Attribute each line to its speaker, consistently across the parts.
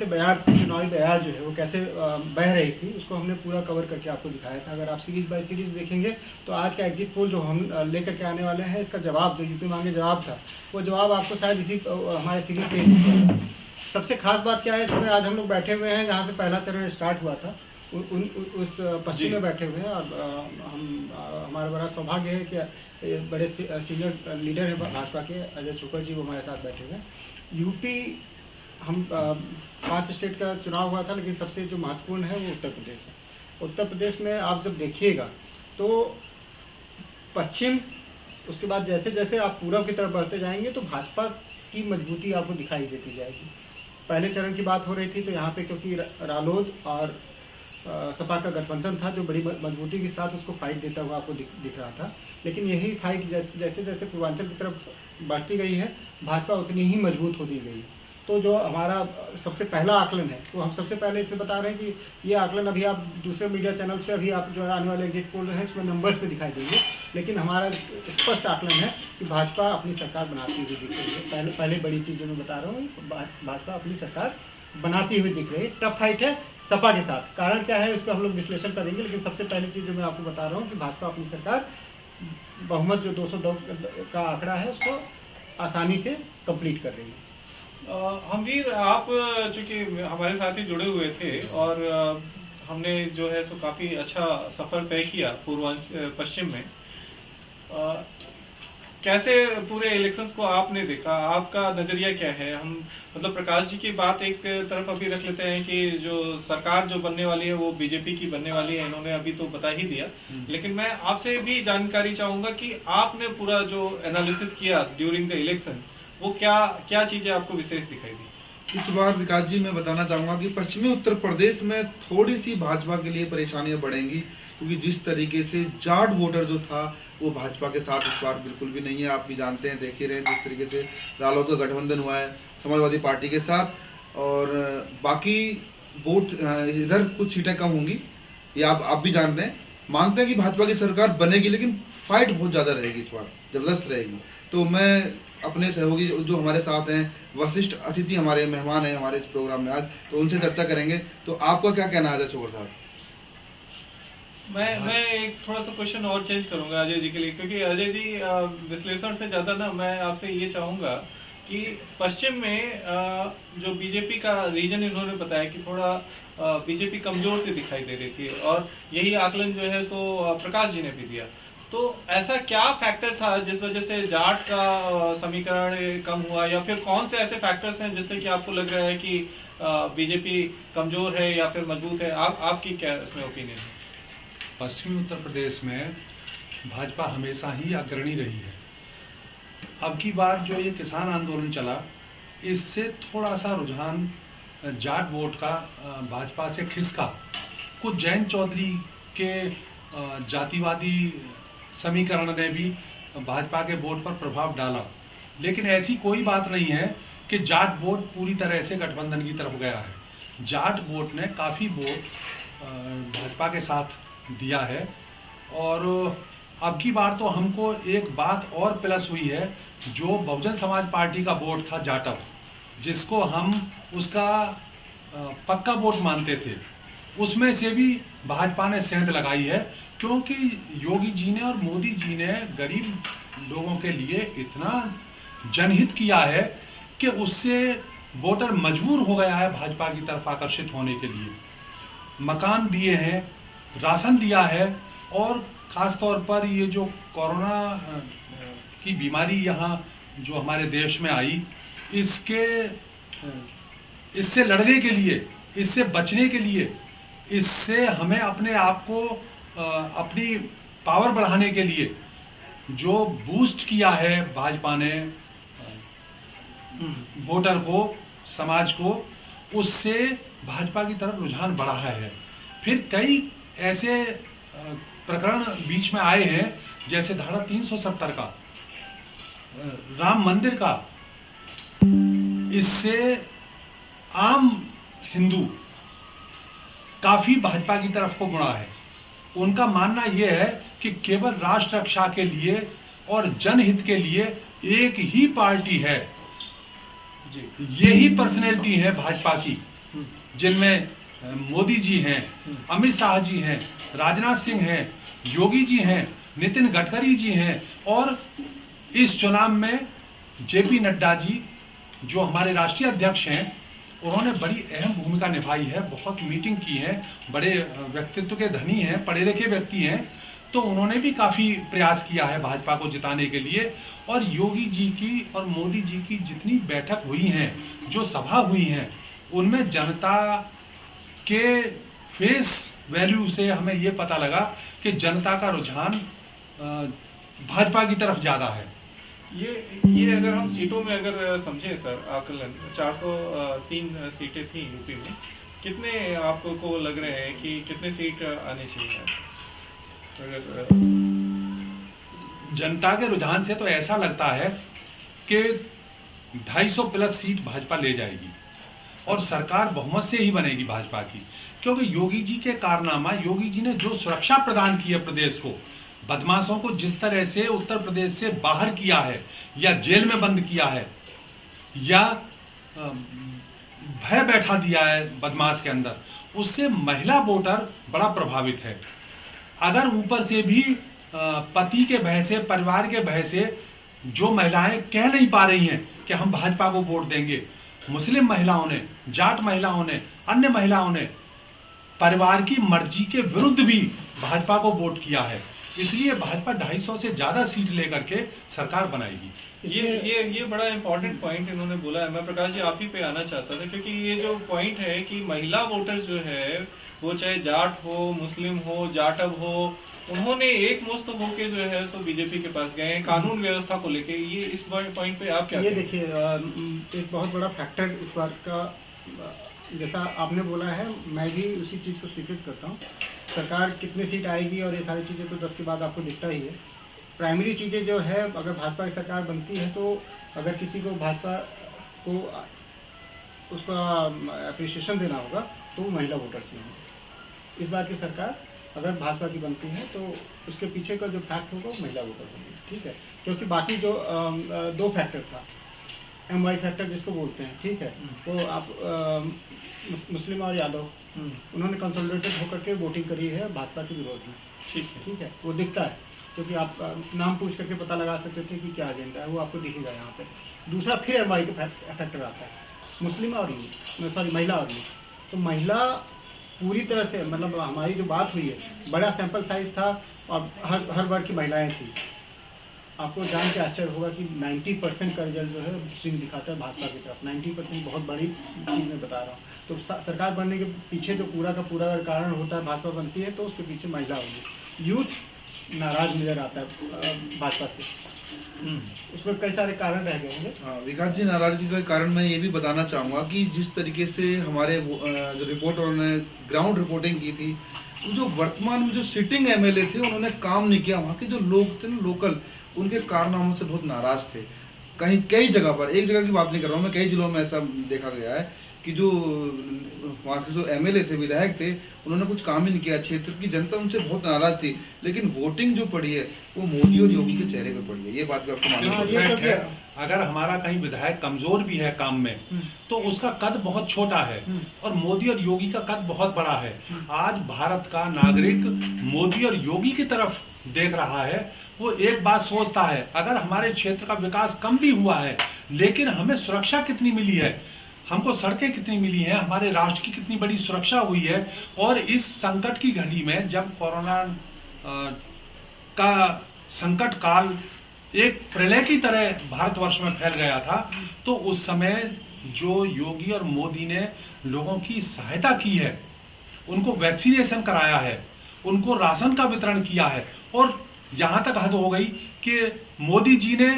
Speaker 1: चुनावी बयार जो है वो कैसे बह रही थी, उसको हमने पूरा कवर करके आपको दिखाया था। अगर आप सीरीज बाय सीरीज देखेंगे तो आज का एग्जिट पोल जो हम लेकर के आने वाले हैं, इसका जवाब जो यूपी मांगे जवाब था, वो जवाब आपको शायद इसी हमारे सीरीज से ही। सबसे खास बात क्या है इसमें, आज हम लोग बैठे हुए हैं जहाँ से पहला चरण स्टार्ट हुआ था, उस पश्चिम में बैठे हुए हैं। और हमारा बड़ा सौभाग्य है कि बड़े सीनियर लीडर हैं भाजपा के, अजय शुक्ल जी, वो हमारे साथ बैठे हुए हैं। यूपी हम 5 स्टेट का चुनाव हुआ था, लेकिन सबसे जो महत्वपूर्ण है वो उत्तर प्रदेश है। उत्तर प्रदेश में आप जब देखिएगा तो पश्चिम, उसके बाद जैसे जैसे आप पूरब की तरफ बढ़ते जाएंगे तो भाजपा की मजबूती आपको दिखाई देती जाएगी। पहले चरण की बात हो रही थी तो यहाँ पे क्योंकि रालोद और सपा का गठबंधन था जो बड़ी मजबूती के साथ उसको फाइट देता हुआ आपको दिख रहा था। लेकिन यही फाइट जैसे जैसे पूर्वांचल की तरफ बढ़ती गई है, भाजपा उतनी ही मजबूत होती गई। तो जो हमारा सबसे पहला आकलन है, तो हम सबसे पहले इसमें बता रहे हैं कि ये आकलन अभी आप दूसरे मीडिया चैनल से अभी आप जो आने वाले एग्जिट पोल हैं इसमें नंबर्स पे दिखाई देंगे, लेकिन हमारा स्पष्ट आकलन है कि भाजपा अपनी सरकार बनाती हुई दिख रही है। पहले बड़ी चीज़ जो मैं बता रहा हूँ, भाजपा अपनी सरकार बनाती हुई दिख रही है। टफ फाइट है सपा के साथ। कारण क्या है उसका हम लोग विश्लेषण करेंगे, लेकिन सबसे पहली चीज़ जो मैं आपको बता रहा हूँ कि भाजपा अपनी सरकार बहुमत जो 202 का आंकड़ा है उसको आसानी से कंप्लीट कर रही है।
Speaker 2: हमवीर, आप चूँकि हमारे साथ ही जुड़े हुए थे और हमने जो है सो काफ़ी अच्छा सफ़र तय किया पूर्वांचल पश्चिम में। कैसे पूरे इलेक्शंस को आपने देखा, आपका नज़रिया क्या है? हम मतलब प्रकाश जी की बात एक तरफ अभी रख लेते हैं कि जो सरकार जो बनने वाली है वो बीजेपी की बनने वाली है, इन्होंने अभी तो बता ही दिया। लेकिन मैं आपसे भी जानकारी चाहूँगा कि आपने पूरा जो एनालिसिस किया ड्यूरिंग द इलेक्शन, वो क्या चीजें आपको विशेष दिखाई दी?
Speaker 3: इस बार विकास जी मैं बताना चाहूंगा कि पश्चिमी उत्तर प्रदेश में थोड़ी सी भाजपा के लिए परेशानियां बढ़ेंगी, क्योंकि जिस तरीके से जाट वोटर जो था वो भाजपा के साथ इस बार बिल्कुल भी नहीं है। आप भी जानते हैं, देख ही रहे हैं जिस तरीके से रालोद का गठबंधन हुआ है समाजवादी पार्टी के साथ, और बाकी वोट इधर कुछ सीटें कम होंगी, ये आप भी जान रहे हैं। मानते हैं कि भाजपा की सरकार बनेगी, लेकिन फाइट बहुत ज़्यादा रहेगी, इस बार जबरदस्त रहेगी। तो मैं अपने सहयोगी जो हमारे साथ हैं, वरिष्ठ अतिथि हमारे मेहमान हैं हमारे इस प्रोग्राम में आज, तो उनसे चर्चा करेंगे। तो आपका क्या कहना है अजय चोर साहब?
Speaker 2: मैं एक थोड़ा सा क्वेश्चन और चेंज करूंगा अजय जी के लिए, क्योंकि अजय जी विश्लेषण से ज़्यादा ना मैं आपसे ये चाहूँगा कि पश्चिम में जो बीजेपी का रीजन इन्होंने बताया कि थोड़ा बीजेपी कमज़ोर से दिखाई दे रही थी, और यही आकलन जो है सो प्रकाश जी ने भी दिया। तो ऐसा क्या फैक्टर था जिस वजह से जाट का समीकरण कम हुआ, या फिर कौन से ऐसे फैक्टर्स हैं जिससे कि आपको लग रहा है कि बीजेपी कमज़ोर है या फिर मजबूत है? आपकी क्या इसमें ओपिनियन है?
Speaker 4: पश्चिमी उत्तर प्रदेश में भाजपा हमेशा ही अग्रणी रही है। अब की बार जो ये किसान आंदोलन चला, इससे थोड़ा सा रुझान जाट वोट का भाजपा से खिसका। कुछ जयंत चौधरी के जातिवादी समीकरण ने भी भाजपा के वोट पर प्रभाव डाला, लेकिन ऐसी कोई बात नहीं है कि जाट वोट पूरी तरह से गठबंधन की तरफ गया है। जाट वोट ने काफ़ी वोट भाजपा के साथ दिया है, और अब की बार तो हमको एक बात और प्लस हुई है, जो बहुजन समाज पार्टी का वोट था जाटव, जिसको हम उसका पक्का वोट मानते थे, उसमें से भी भाजपा ने सेंध लगाई है, क्योंकि योगी जी ने और मोदी जी ने गरीब लोगों के लिए इतना जनहित किया है कि उससे वोटर मजबूर हो गया है भाजपा की तरफ आकर्षित होने के लिए। मकान दिए हैं, राशन दिया है, और ख़ास तौर पर ये जो कोरोना की बीमारी यहाँ जो हमारे देश में आई, इससे लड़ने के लिए, इससे बचने के लिए, इससे हमें अपने आप को अपनी पावर बढ़ाने के लिए जो बूस्ट किया है भाजपा ने वोटर को, समाज को, उससे भाजपा की तरफ रुझान बढ़ा है। फिर कई ऐसे प्रकरण बीच में आए हैं, जैसे धारा 370 का, राम मंदिर का, इससे आम हिंदू काफ़ी भाजपा की तरफ को मुड़ा है। उनका मानना यह है कि केवल राष्ट्र रक्षा के लिए और जनहित के लिए एक ही पार्टी है, यही पर्सनैलिटी है भाजपा की, जिनमें मोदी जी हैं, अमित शाह जी हैं, राजनाथ सिंह हैं, योगी जी हैं, नितिन गडकरी जी हैं, और इस चुनाव में जेपी नड्डा जी जो हमारे राष्ट्रीय अध्यक्ष हैं, उन्होंने बड़ी अहम भूमिका निभाई है, बहुत मीटिंग की है, बड़े व्यक्तित्व के धनी हैं, पढ़े लिखे व्यक्ति हैं, तो उन्होंने भी काफ़ी प्रयास किया है भाजपा को जिताने के लिए। और योगी जी की और मोदी जी की जितनी बैठक हुई हैं, जो सभा हुई हैं, उनमें जनता के फेस वैल्यू से हमें ये पता लगा कि जनता का रुझान भाजपा की तरफ ज़्यादा है।
Speaker 2: ये अगर हम सीटों में अगर समझें सर, आकलन 403 सीटें थी यूपी में, कितने आपको लग रहे हैं कि कितने सीट आने चाहिए अगर
Speaker 4: जनता के रुझान से तो ऐसा लगता है कि 250 प्लस सीट भाजपा ले जाएगी और सरकार बहुमत से ही बनेगी भाजपा की, क्योंकि योगी जी के कारनामा, योगी जी ने जो सुरक्षा प्रदान की है प्रदेश को, बदमाशों को जिस तरह से उत्तर प्रदेश से बाहर किया है या जेल में बंद किया है या भय बैठा दिया है बदमाश के अंदर, उससे महिला वोटर बड़ा प्रभावित है। अगर ऊपर से भी पति के भय से, परिवार के भय से जो महिलाएं कह नहीं पा रही हैं कि हम भाजपा को वोट देंगे, मुस्लिम महिलाओं ने, जाट महिलाओं ने, अन्य महिलाओं ने परिवार की मर्जी के विरुद्ध भी भाजपा को वोट किया है। इसलिए भाजपा 250 से ज्यादा सीट लेकर के सरकार बनाएगी।
Speaker 2: ये बड़ा इंपॉर्टेंट पॉइंट इन्होंने बोला है। मैं प्रकाश जी आप ही पे आना चाहता था, क्योंकि ये जो पॉइंट है कि महिला वोटर जो है, वो चाहे जाट हो, मुस्लिम हो, जाटव हो, उन्होंने एक मुस्त होके जो है सो बीजेपी के पास गए हैं कानून व्यवस्था को लेके। ये इस पॉइंट पे आप क्या
Speaker 1: ये देखिए, एक बहुत बड़ा फैक्टर इस बात का, जैसा आपने बोला है, मैं भी उसी चीज़ को स्वीकृत करता हूँ। सरकार कितनी सीट आएगी और ये सारी चीज़ें तो 10 के बाद आपको दिखता ही है। प्राइमरी चीज़ें जो है, अगर भाजपा की सरकार बनती है तो अगर किसी को भाजपा को उसका अप्रिसिएशन देना होगा तो वो महिला वोटर्स ही होंगे। इस बार की सरकार अगर भाजपा की बनती है तो उसके पीछे का जो फैक्ट होगा वो महिला वोटर होंगे, ठीक है। क्योंकि बाकी जो 2 फैक्टर था, MY फैक्टर जिसको बोलते हैं, ठीक है, वो आप मुस्लिम और यादव, उन्होंने कंसोलिडेटेड होकर के वोटिंग करी है भाजपा के विरोध में, ठीक है, वो दिखता है, क्योंकि आप नाम पूछ करके पता लगा सकते थे कि क्या एजेंडा है, वो आपको दिखेगा यहाँ पे। दूसरा फिर MY का फैक्टर आता है, मुस्लिम और महिला और तो महिला पूरी तरह से, मतलब हमारी जो बात हुई है, बड़ा सैंपल साइज था और हर वर्ग की महिलाएं थी। आपको जान के आश्चर्य होगा कि 90% का रिजल्ट जो है स्विंग दिखाता है भाजपा की तरफ। 90% बहुत बड़ी चीज़ मैं बता रहा हूँ। तो सरकार बनने के पीछे जो पूरा का पूरा कारण होता है, भाजपा बनती है तो उसके पीछे महिला होगी। यूथ नाराज नजर आता है भाजपा से, उसमें कई सारे कारण रह गए होंगे।
Speaker 3: विकास जी, नाराजगी का कारण मैं ये भी बताना चाहूँगा कि जिस तरीके से हमारे जो रिपोर्टरों ने ग्राउंड रिपोर्टिंग की थी, जो वर्तमान में जो सिटिंग MLA थे उन्होंने काम नहीं किया। वहाँ के जो लोग थे ना, लोकल, उनके कारनामों से बहुत नाराज थे। कई जगह पर, एक जगह की बात नहीं कर रहा हूँ मैं, कई जिलों में ऐसा देखा गया है कि जो वहाँ के जो MLA थे, विधायक थे, उन्होंने कुछ काम ही नहीं किया। क्षेत्र की जनता उनसे बहुत नाराज थी, लेकिन वोटिंग जो पड़ी है वो मोदी और योगी के चेहरे पे पड़ी है। ये बात भी आपको मालूम
Speaker 4: है। अगर हमारा कहीं विधायक कमजोर भी है काम में, तो उसका कद बहुत छोटा है और मोदी और योगी का कद बहुत बड़ा है। आज भारत का नागरिक मोदी और योगी की तरफ देख रहा है। वो एक बात सोचता है, अगर हमारे क्षेत्र का विकास कम भी हुआ है, लेकिन हमें सुरक्षा कितनी मिली है, हमको सड़कें कितनी मिली हैं, हमारे राष्ट्र की कितनी बड़ी सुरक्षा हुई है। और इस संकट की घड़ी में, जब कोरोना का संकट काल एक प्रलय की तरह भारतवर्ष में फैल गया था, तो उस समय जो योगी और मोदी ने लोगों की सहायता की है, उनको वैक्सीनेशन कराया है, उनको राशन का वितरण किया है, और यहाँ तक हद हो गई कि मोदी जी ने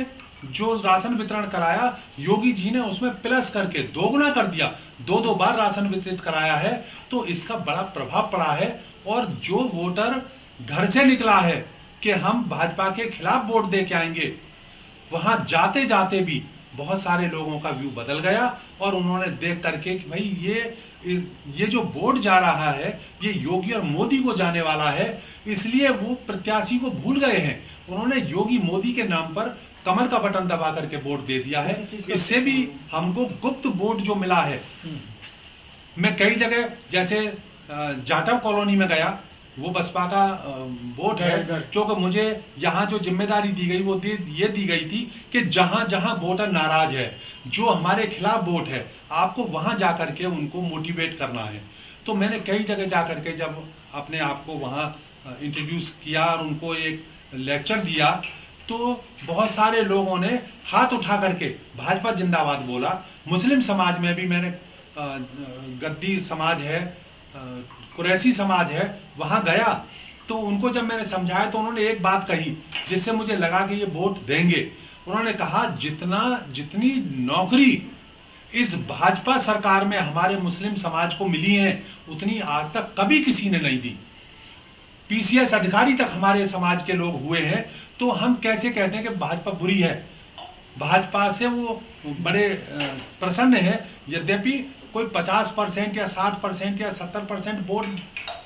Speaker 4: जो राशन वितरण कराया, योगी जी ने उसमें प्लस करके दोगुना कर दिया, 2 बार राशन वितरित कराया है। तो इसका बड़ा प्रभाव पड़ा है। और जो वोटर घर से निकला है कि हम भाजपा के खिलाफ वोट दे के आएंगे, वहां जाते जाते भी बहुत सारे लोगों का व्यू बदल गया और उन्होंने देख करके कि भाई ये जो वोट जा रहा है ये योगी और मोदी को जाने वाला है, इसलिए वो प्रत्याशी को भूल गए हैं। उन्होंने योगी मोदी के नाम पर कमल का बटन दबा करके वोट दे दिया है। इससे भी हमको गुप्त वोट जो मिला है, मैं कई जगह जैसे जाटव कॉलोनी में गया, वो बसपा का वोट है, क्योंकि मुझे यहाँ जो जिम्मेदारी दी गई वो ये दी गई थी कि जहाँ जहाँ वोटर नाराज है, जो हमारे खिलाफ वोट है, आपको वहाँ जा करके उनको मोटिवेट करना है। तो मैंने कई जगह जा करके जब अपने आप को वहाँ इंट्रोड्यूस किया और उनको एक लेक्चर दिया, तो बहुत सारे लोगों ने हाथ उठा करके भाजपा जिंदाबाद बोला। मुस्लिम समाज में भी मैंने गद्दी समाज है, कुरैशी समाज है, वहाँ गया तो उनको जब मैंने समझाया तो उन्होंने एक बात कही जिससे मुझे लगा कि ये वोट देंगे। उन्होंने कहा जितनी नौकरी इस भाजपा सरकार में हमारे मुस्लिम समाज को मिली है उतनी आज तक कभी किसी ने नहीं दी। पीसीएस अधिकारी तक हमारे समाज के लोग हुए हैं, तो हम कैसे कहते हैं कि भाजपा बुरी है? भाजपा से वो बड़े प्रसन्न है, यद्यपि कोई 50% या 60% या 70% वोट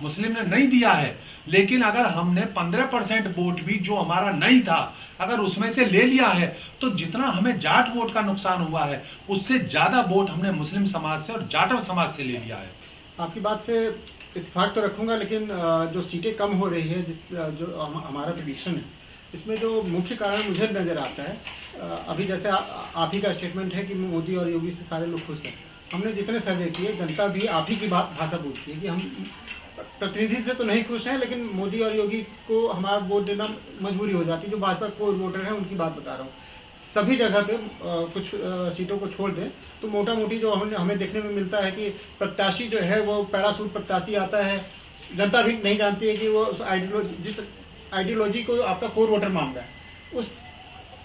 Speaker 4: मुस्लिम ने नहीं दिया है, लेकिन अगर हमने 15% वोट भी जो हमारा नहीं था अगर उसमें से ले लिया है तो जितना हमें जाट वोट का नुकसान हुआ है उससे ज्यादा वोट हमने मुस्लिम समाज से और जाटव समाज से ले लिया है।
Speaker 1: आपकी बात से इत्तेफाक तो रखूंगा, लेकिन जो सीटें कम हो रही है, जो हमारा प्रेडिक्शन है, इसमें जो मुख्य कारण मुझे नज़र आता है, अभी जैसे आप ही का स्टेटमेंट है कि मोदी और योगी से सारे लोग खुश हैं। हमने जितने सर्वे किए, जनता भी आप ही की भाषा बोलती है कि हम प्रतिनिधि से तो नहीं खुश हैं, लेकिन मोदी और योगी को हमारा वोट देना मजबूरी हो जाती है। जो भाजपा कोर वोटर हैं उनकी बात बता रहा हूँ। सभी जगह पे कुछ सीटों को छोड़ दें तो मोटा मोटी जो हमें देखने में मिलता है कि प्रत्याशी जो है वो पैरासूट प्रत्याशी आता है। जनता भी नहीं जानती है कि वो जिस आइडियोलॉजी को आपका कोर वोटर मांग रहा है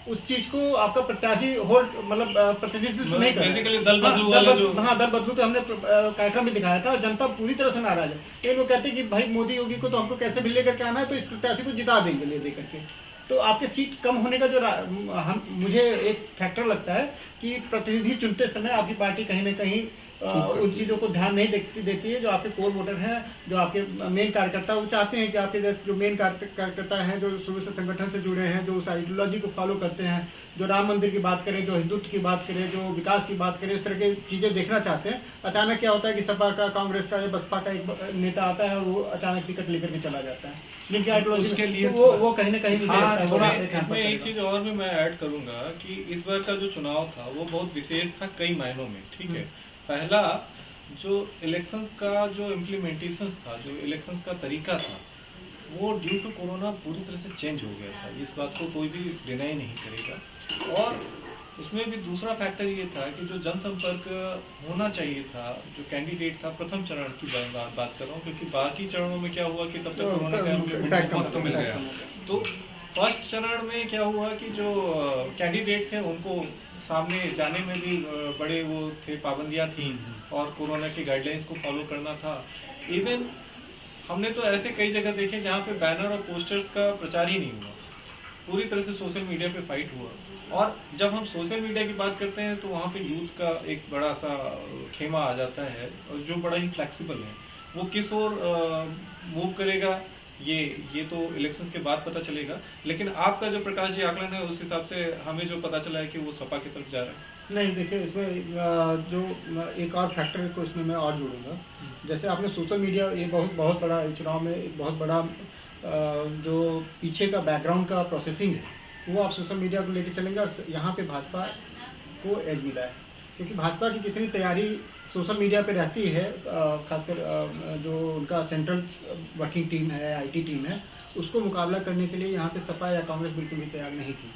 Speaker 1: उस चीज को आपका प्रत्याशी होल्ड मतलब प्रतिनिधित्व नहीं कर
Speaker 2: बेसिकली दल बदलू वाला जो
Speaker 1: दल बदलू पे हमने कार्यक्रम भी दिखाया था और जनता पूरी तरह से नाराज है। लेकिन वो कहते हैं कि भाई मोदी योगी को तो हमको कैसे भी लेकर के आना है, तो इस प्रत्याशी को जिता देंगे ले दे करके। तो आपके सीट कम होने का जो मुझे एक फैक्टर लगता है कि प्रतिनिधि चुनते समय आपकी पार्टी कहीं ना कहीं उन चीज़ों को ध्यान नहीं देती है। जो आपके कोर वोटर हैं, जो आपके मेन कार्यकर्ता, वो चाहते हैं कि आपके जैसे जो मेन कार्यकर्ता हैं, जो शुरू से संगठन से जुड़े हैं, जो उस आइडियोलॉजी को फॉलो करते हैं, जो राम मंदिर की बात करें, जो हिंदुत्व की बात करें, जो विकास की बात करें, इस तरह की चीज़ें देखना चाहते हैं। अचानक क्या होता है कि सपा का, कांग्रेस का या बसपा का एक नेता आता है और वो अचानक टिकट लेकर के चला जाता है, जिनकी आइडियोलॉजी
Speaker 4: उसके लिए
Speaker 1: वो कहीं ना कहीं
Speaker 2: इसमें एक चीज और भी मैं ऐड करूंगा कि इस बार का जो चुनाव था वो बहुत विशेष था कई मायनों में। ठीक है, पहला जो इलेक्शंस का जो इम्प्लीमेंटेशन था, जो इलेक्शंस का तरीका था, वो ड्यू टू कोरोना पूरी तरह से चेंज हो गया था। इस बात को कोई भी डिनाई नहीं करेगा। और उसमें भी दूसरा फैक्टर ये था कि जो जनसंपर्क होना चाहिए था, जो कैंडिडेट था, प्रथम चरण की बात कर रहा हूँ, क्योंकि बाकी चरणों में क्या हुआ कि तब तक कोरोना का वक्त मिल गया। तो फर्स्ट चरण में क्या हुआ कि जो कैंडिडेट थे उनको सामने जाने में भी बड़े वो थे, पाबंदियां थी और कोरोना की गाइडलाइंस को फॉलो करना था। इवन हमने तो ऐसे कई जगह देखे जहाँ पे बैनर और पोस्टर्स का प्रचार ही नहीं हुआ, पूरी तरह से सोशल मीडिया पे फाइट हुआ। और जब हम सोशल मीडिया की बात करते हैं तो वहाँ पे यूथ का एक बड़ा सा खेमा आ जाता है और जो बड़ा ही फ्लेक्सिबल है, वो किस ओर मूव करेगा ये तो इलेक्शंस के बाद पता चलेगा। लेकिन आपका जो प्रकाश जी आकलन है उस हिसाब से हमें जो पता चला है कि वो सपा की तरफ जा रहा है।
Speaker 1: नहीं, देखिए इसमें जो एक और फैक्टर को इसमें मैं और जोड़ूंगा। जैसे आपने सोशल मीडिया, ये बहुत बड़ा चुनाव में एक बहुत बड़ा जो पीछे का बैकग्राउंड का प्रोसेसिंग है वो आप सोशल मीडिया को लेके चलेंगे और यहाँ पे भाजपा को एज मिला है, क्योंकि भाजपा की जितनी तैयारी सोशल मीडिया पे रहती है, खासकर जो उनका सेंट्रल वर्किंग टीम है, आईटी टीम है, उसको मुकाबला करने के लिए यहाँ पे सपा या कांग्रेस बिल्कुल भी तैयार नहीं थी।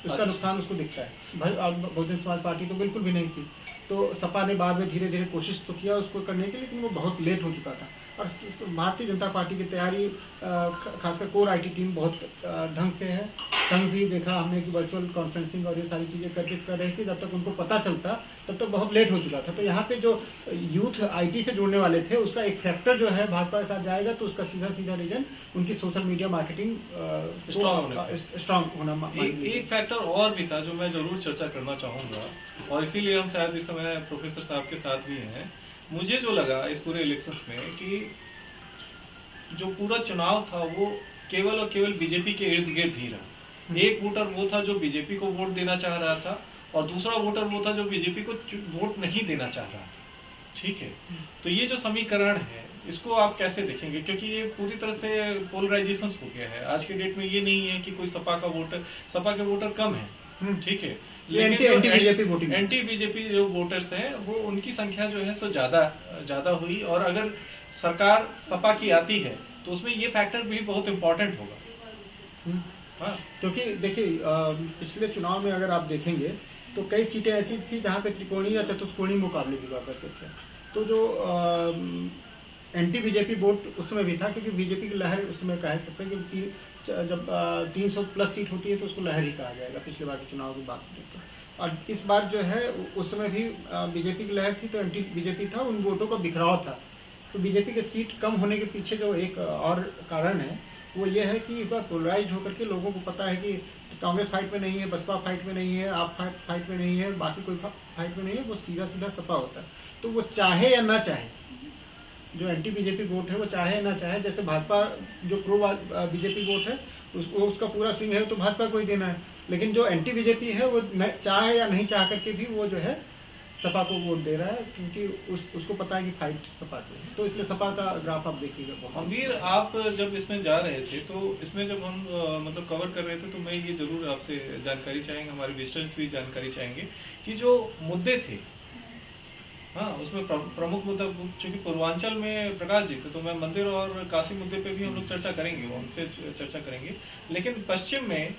Speaker 1: उसका नुकसान उसको दिखता है। भाई बहुजन समाज पार्टी तो बिल्कुल भी नहीं थी। तो सपा ने बाद में धीरे धीरे कोशिश तो किया उसको करने की, लेकिन वो बहुत लेट हो चुका था। और भारतीय जनता पार्टी की तैयारी खासकर कोर आईटी टीम बहुत ढंग से है। संघ भी देखा हमने कि वर्चुअल कॉन्फ्रेंसिंग और ये सारी चीज़ें करके कर रही थी। जब तक उनको पता चलता तब तक बहुत लेट हो चुका था। तो यहाँ पे जो यूथ आईटी से जुड़ने वाले थे उसका एक फैक्टर जो है भाजपा के साथ जाएगा, तो उसका सीधा रीजन उनकी सोशल मीडिया मार्केटिंग स्ट्रांग होना।
Speaker 2: एक फैक्टर और भी था जो मैं जरूर चर्चा करना चाहूँगा, और इसीलिए हम शायद इस समय प्रोफेसर साहब के साथ भी हैं। मुझे जो लगा इस पूरे इलेक्शंस में कि जो पूरा चुनाव था वो केवल और केवल बीजेपी के इर्द गिर्द ही रहा। एक वोटर वो था जो बीजेपी को वोट देना चाह रहा था और दूसरा वोटर वो था जो बीजेपी को वोट नहीं देना चाह रहा था। ठीक है। तो ये जो समीकरण है इसको आप कैसे देखेंगे, क्योंकि ये पूरी तरह से पोलराइजेशन हो गया है आज के डेट में। ये नहीं है कि कोई सपा के वोटर कम है, ठीक है,
Speaker 1: anti BJP voting,
Speaker 2: anti BJP जो वोटर्स हैं वो उनकी संख्या जो है सो ज्यादा हुई। और अगर सरकार सपा की आती है तो उसमें ये फैक्टर भी बहुत इम्पोर्टेंट होगा। हाँ,
Speaker 1: क्योंकि देखिए पिछले चुनाव में अगर आप देखेंगे तो कई सीटें ऐसी थी जहाँ पे त्रिकोणीय या चतुष्कोणीय मुकाबले भी हुआ करते थे। तो जो एंटी बीजेपी वोट उस समय भी था, क्योंकि बीजेपी की लहर उस समय कह सकते हैं कि जब 300 प्लस सीट होती है तो उसको लहर ही कहा जाएगा पिछले बार के चुनाव की बात करें तो। और इस बार जो है उस समय भी बीजेपी की लहर थी तो एंटी बीजेपी था, उन वोटों का बिखराव था। तो बीजेपी के सीट कम होने के पीछे जो एक और कारण है वो ये है कि इस बार पोलराइज होकर के लोगों को पता है कि कांग्रेस फाइट में नहीं है, बसपा फाइट में नहीं है, आप फाइट में नहीं है, बाकी कोई फाइट में नहीं है, वो सीधा सीधा सपा होता है। तो वो चाहे या ना चाहे, जो एंटी बीजेपी वोट है वो चाहे या ना चाहे, जैसे भाजपा जो प्रो बीजेपी वोट है उसका पूरा स्विंग है तो भाजपा को ही देना है, लेकिन जो एंटी बीजेपी है वो चाहे या नहीं चाह करके भी वो जो है सपा को वोट दे रहा है, क्योंकि उसको पता है कि फाइट सपा से है। तो इसलिए सपा का ग्राफ आप देखिएगा।
Speaker 2: अमीर, आप जब इसमें जा रहे थे तो इसमें जब हम मतलब कवर कर रहे थे तो मैं ये जरूर आपसे जानकारी चाहेंगे, हमारे विजिटर्स भी जानकारी चाहेंगे कि जो मुद्दे थे, हाँ, उसमें प्रमुख मुद्दा चूंकि पूर्वांचल में प्रकाश जी थे तो मैं मंदिर और काशी मुद्दे पे भी हम लोग चर्चा करेंगे, वो हमसे चर्चा करेंगे। लेकिन पश्चिम में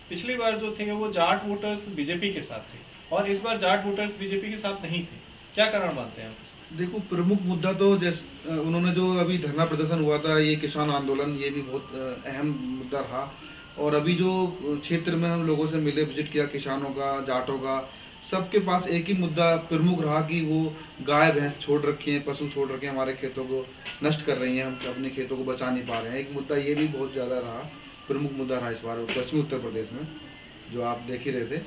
Speaker 2: पिछली बार जो थे वो जाट वोटर्स बीजेपी के साथ थे और इस बार जाट वोटर्स बीजेपी के साथ नहीं थे। क्या कारण मानते हैं आप?
Speaker 3: देखो, प्रमुख मुद्दा तो जैसे उन्होंने जो अभी धरना प्रदर्शन हुआ था, ये किसान आंदोलन, ये भी बहुत अहम मुद्दा रहा। और अभी जो क्षेत्र में हम लोगों से मिले, विजिट किया किसानों का, जाटों का, सबके पास एक ही मुद्दा प्रमुख रहा कि वो गाय भैंस छोड़ रखी हैं, पशु छोड़ रखे हैं, हमारे खेतों को नष्ट कर रही हैं, हम अपने खेतों को बचा नहीं पा रहे हैं। एक मुद्दा ये भी बहुत ज़्यादा रहा, प्रमुख मुद्दा रहा इस बार पश्चिमी उत्तर प्रदेश में, जो आप देख ही रहे थे।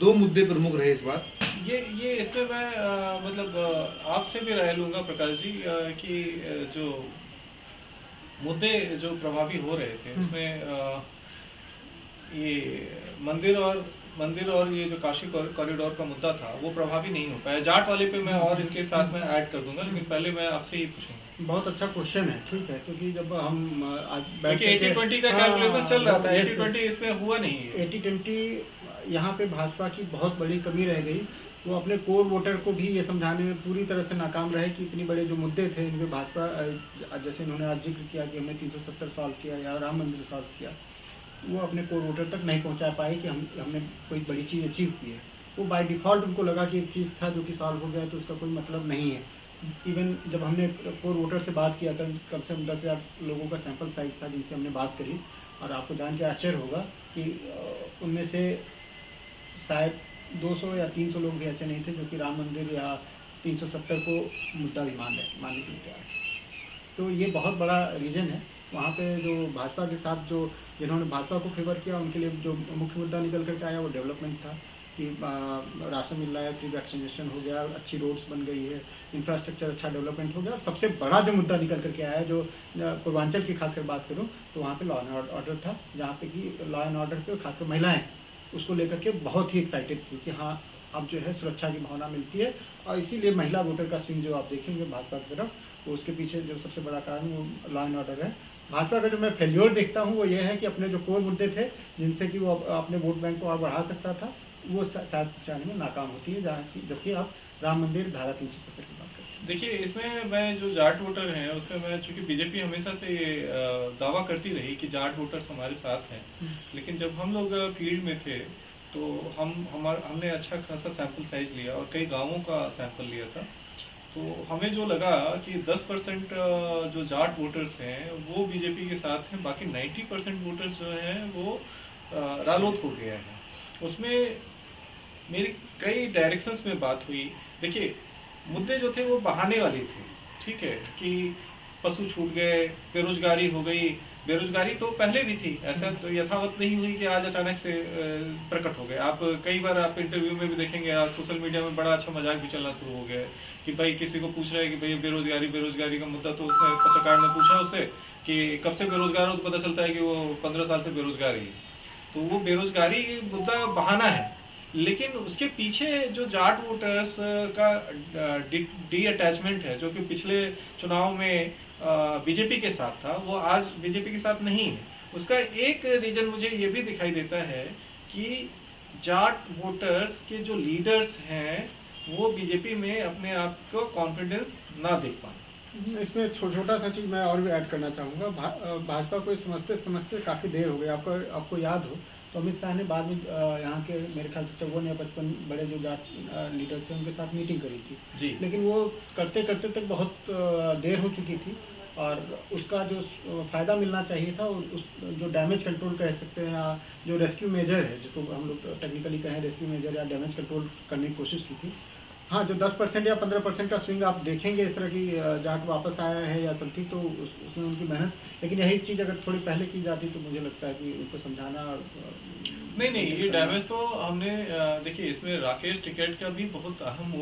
Speaker 3: दो मुद्दे प्रमुख रहे इस बार।
Speaker 2: ये इसमें मैं मतलब आपसे भी राय लूंगा प्रकाश जी कि जो मुद्दे जो प्रभावी हो रहे थे उसमें ये मंदिर और ये जो काशी कॉरिडोर का मुद्दा था वो प्रभावी नहीं हो पाया। जाट वाले पे मैं और इनके साथ में ऐड कर दूंगा, लेकिन पहले मैं आपसे ही पूछूंगा।
Speaker 1: बहुत अच्छा क्वेश्चन है, ठीक है, क्योंकि जब हम आज
Speaker 2: बैठ 80-20 का कैलकुलेशन चल रहा था, 80-20 इसमें हुआ नहीं है।
Speaker 1: 80-20 यहाँ पे भाजपा की बहुत बड़ी कमी रह गई। वो अपने कोर वोटर को भी ये समझाने में पूरी तरह से नाकाम रहे कि इतने बड़े जो मुद्दे थे इनमें भाजपा, जैसे इन्होंने आज जिक्र किया कि हमने 370 सॉल्व किया या राम मंदिर सॉल्व किया, वो अपने कोर वोटर तक नहीं पहुंचा पाए कि हमने कोई बड़ी चीज़ अचीव की है। वो बाय डिफ़ॉल्ट उनको लगा कि एक चीज़ था जो कि सॉल्व हो गया तो उसका कोई मतलब नहीं है। इवन जब हमने कोर वोटर से बात किया था, कम से कम 10,000 लोगों का सैंपल साइज़ था जिनसे हमने बात करी, और आपको जान के आश्चर्य होगा कि उनमें से शायद 200 या 300 लोग भी ऐसे नहीं थे जो कि राम मंदिर या 370 को मुद्दा भी मानने के लिए तैयार। तो ये बहुत बड़ा रीज़न है। वहाँ पे जो भाजपा के साथ जो जिन्होंने भाजपा को फेवर किया उनके लिए जो मुख्य मुद्दा निकल करके आया वो डेवलपमेंट था कि राशन मिल रहा है, फ्री वैक्सीनेशन हो गया, अच्छी रोड्स बन गई है, इंफ्रास्ट्रक्चर अच्छा डेवलपमेंट हो गया। और सबसे बड़ा जो मुद्दा निकल करके आया है, जो पूर्वांचल की खासकर बात करूँ तो वहाँ पे लॉ एंड ऑर्डर था, जहाँ पे कि लॉ एंड ऑर्डर पे खासकर महिलाएं उसको लेकर के बहुत ही एक्साइटेड थी कि हाँ अब जो है सुरक्षा की भावना मिलती है। और इसीलिए महिला वोटर का स्विंग जो आप देखेंगे भाजपा की तरफ, तो उसके पीछे जो सबसे बड़ा कारण वो लॉ एंड ऑर्डर है। भाजपा का जो मैं फेल्योर देखता हूँ वो ये है कि अपने जो कोर मुद्दे थे जिनसे कि वो अपने वोट बैंक को और बढ़ा सकता था, वो शायद पहुँचाने में नाकाम होती है, जबकि आप राम मंदिर धारा 370 की बात करते हैं।
Speaker 2: देखिए, इसमें मैं जो जाट वोटर हैं उसमें मैं, चूंकि बीजेपी हमेशा से दावा करती रही कि जाट वोटर्स हमारे साथ हैं, लेकिन जब हम लोग फील्ड में थे तो हमने अच्छा खासा सैंपल साइज लिया और कई गाँवों का सैंपल लिया था। तो हमें जो लगा कि 10% जो जाट वोटर्स हैं वो बीजेपी के साथ हैं, बाकी 90% वोटर्स जो हैं वो रालोद हो गया है। उसमें मेरी कई डायरेक्शंस में बात हुई। देखिए, मुद्दे जो थे वो बहाने वाले थे, ठीक है, कि पशु छूट गए, बेरोजगारी हो गई। बेरोजगारी तो पहले भी थी, ऐसा तो यथावत नहीं हुई कि आज अचानक से प्रकट हो गए। आप कई बार आप इंटरव्यू में भी देखेंगे, आज सोशल मीडिया में बड़ा अच्छा मजाक भी चलना शुरू हो गया है कि भाई किसी को पूछ रहा है कि भाई बेरोजगारी का मुद्दा, तो उसने पत्रकार ने पूछा उससे कि कब से बेरोजगार हो, तो पता चलता है कि वो 15 साल से बेरोजगार ही है। तो वो बेरोजगारी मुद्दा बहाना है, लेकिन उसके पीछे जो जाट वोटर्स का डी अटैचमेंट है, जो कि पिछले चुनाव में बीजेपी के साथ था, वो आज बीजेपी के साथ नहीं है। उसका एक रीजन मुझे ये भी दिखाई देता है कि जाट वोटर्स के जो लीडर्स हैं वो बीजेपी में अपने आप को कॉन्फिडेंस ना देख पाए।
Speaker 1: इसमें छोटा सा चीज़ मैं और भी ऐड करना चाहूँगा। भाजपा को समझते समझते काफ़ी देर हो गई। आपको याद हो तो अमित शाह ने बाद में यहाँ के मेरे ख्याल से 54 या 55 बड़े जो जाट लीडर्स थे उनके साथ मीटिंग करी थी
Speaker 2: जी।
Speaker 1: लेकिन वो करते करते तक बहुत देर हो चुकी थी और उसका जो फ़ायदा मिलना चाहिए था, उस जो डैमेज कंट्रोल कह सकते हैं या जो रेस्क्यू मेजर है, जिसको हम लोग टेक्निकली कहें रेस्क्यू मेजर या डैमेज कंट्रोल करने की कोशिश की थी। हाँ, जो 10% या 15% का स्विंग आप देखेंगे इस तरह की जाट वापस आया है या समथिंग, तो उसमें उनकी मेहनत, लेकिन यही चीज़ अगर थोड़ी पहले की जाती तो मुझे लगता है कि उनको समझाना
Speaker 2: नहीं, ये डैमेज तो हमने देखिए, इसमें राकेश टिकैत का भी बहुत अहम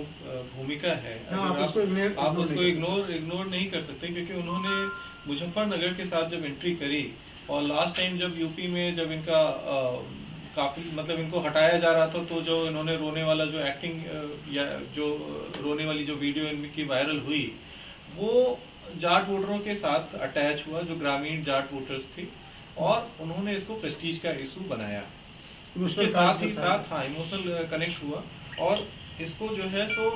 Speaker 2: भूमिका है।
Speaker 1: हाँ,
Speaker 2: अगर आप उसको
Speaker 1: इग्नोर
Speaker 2: इग्नोर नहीं कर सकते, क्योंकि उन्होंने मुजफ्फरनगर के साथ जब एंट्री करी और लास्ट टाइम जब यूपी में जब इनका काफी मतलब इनको हटाया जा रहा था, तो जो इन्होंने रोने वाला जो एक्टिंग या जो रोने वाली जो वीडियो इनकी वायरल हुई, वो जाट वोटरों के साथ अटैच हुआ, जो ग्रामीण जाट वोटर्स थे, और उन्होंने इसको प्रेस्टीज का इशू बनाया। उसके साथ ही साथ हाँ, इमोशनल कनेक्ट हुआ और इसको जो है सो